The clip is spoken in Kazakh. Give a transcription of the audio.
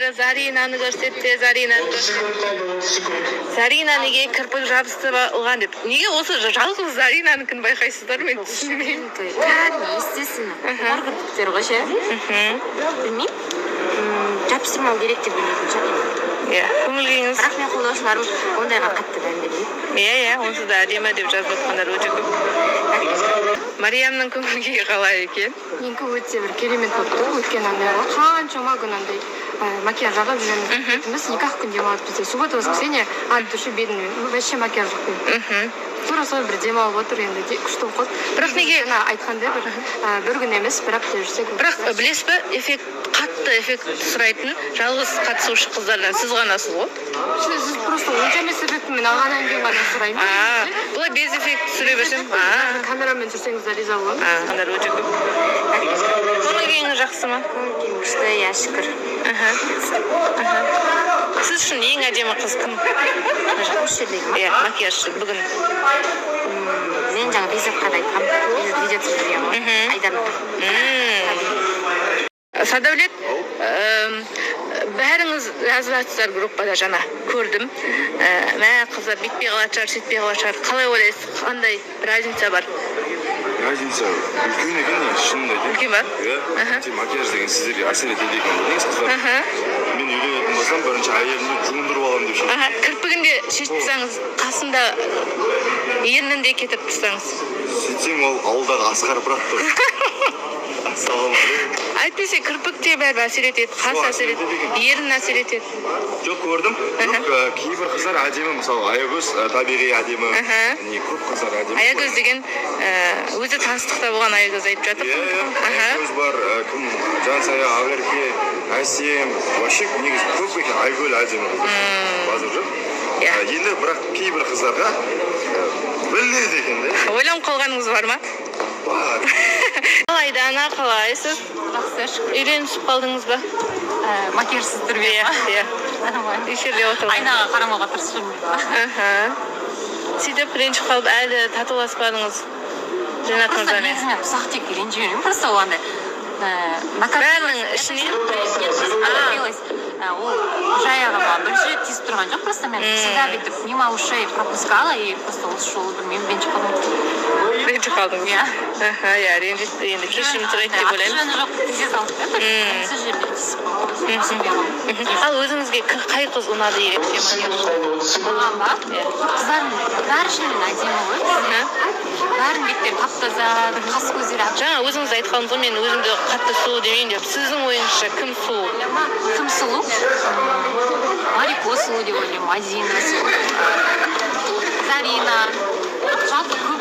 Заринаны көрсетті, Зарина неге кірпік жабыстырып алған деп. Неге осы жалғыз Заринаныкін байқайсыздар, мен түсінбеймін. Кәдімгі, естественно. Бар кірпіктер ғой ше. Білмеймін. Жабыстырмау керек деп білмейтін шығар. Иә, көңіл күйіңіз. Бірақ мен қолдаушыларым ондайға қатты мән бермейді. Иә, онсыз да әдемі деп жазып отқандар өте көп. Мариямның көңіл күйі қалай екен? Менікі өте бір керемет болыпты. Өткен қаншама күн андай макияж жағып жүреміз. Біз 2 күн демалып бізде. Суббота, воскресенье от души бедный. Вообще макияж жақпен. Тура солай бір демалып отыр енді күшті оқыды. Бірақ неге айтқандай бір күн емес, бір апта жүрсек. Бірақ білесіз бе, қатты эффект сұрайтын жалғыз қатысушы қыздардан сіз ғанасыз ғой. Сіз просто онша емес эффектімен алғаннан кейін ғана сұраймын. Бұлай без эффект түсіре берсем. Камерамен жүрсеңіздер риза боламын. Қандар өте көп. Көңіл күйіңіз жақсы ма? Көңіл күйім күшті, иә, шүкір. Сіз үшін ең әдемі қыз кім? Осы жердегі ма? Иә, макияжшы бүгін. Мен жаңа Бейзатқа да айтқам. Бейзат видео түсірген ғой. Айдарына. Садәулет, бәріңіз жазып жатсыздар группада жаңа көрдім. Мә қыздар бүйтпей қалатын шығар, сөйтпей қалатын шығар. Қалай ойлайсыз? Қандай разница бар? Разница үлкен екен, шынында екен. Үлкен ба? Иә. Макияж деген сіздерге әсер етеді екен дейсіз қыздар. Мен үйленетін болсам, бірінші әйелімді жуындырып аламын деп шештім. Кірпігін де шешіп тұрсаңыз, қасында ернін де кетіп тұрсаңыз. Сөйтсең ол ауылдағы Асқар брат тұр. Ассалаумағалейкум. Әйтпесе кірпікте бәрі әсер етеді, қас әсер етеді, ерін әсер етеді. Жоқ, көрдім. Кейбір қыздар әдемі, мысалы Аягөз табиғи әдемі. Көп қыздар әдемі. Аягөз деген өзі таныстықта болған Аягөз айтып жатыр. Аягөз бар, кім Жансая, Ақерке, Әсем, вообще негізі көп екен, Айгүл әдемі қыздар. Енді бірақ кейбір қыздарға біледі екен де. Ойланып қалғаныңыз бар ма? Бар. Қалайда ана, қалайсыз? Үйренісіп қалдыңыз ба? Макияжсыз түрме ма? Иә. Эфирде отырған. Айнаға қарамауға тырысып. Сөйтіп ренжіп қалып әлі татуласпадыңыз Жанат мырзамен. Негізінде ұсақ тек ренжіп жүрмін. Просто ол андай бәрінің ішіне ол жай ағама бірінші тиісіп тұрған жоқ, просто мен всегда бүйтіп мимо ушей пропускала и просто осы жолы білмеймін, ренжіп қалдым. Ренжіп қалдыңыз? Иә, ренжітті, енді кешірім сұрайды деп ойлаймын. Аты-жөні жоқ, тізе салып кетіп, сол жерде тиісіп қалдым. Ал өзіңізге қай қыз ұнады ерекше макияж? Маған ба? Қыздардың бәрі шынымен әдемі ғой. Бәрін беттен тап-таза, қас көздері ақ. Жаңа өзіңіз айтқаныңыз ғой, мен өзімді қатты сұлу демейін деп. Сіздің ойыңызша кім сұлу? Кім сұлу? Марико сұлу деп ойлаймын, Мадина сұлу. Зарина. Жалпы көп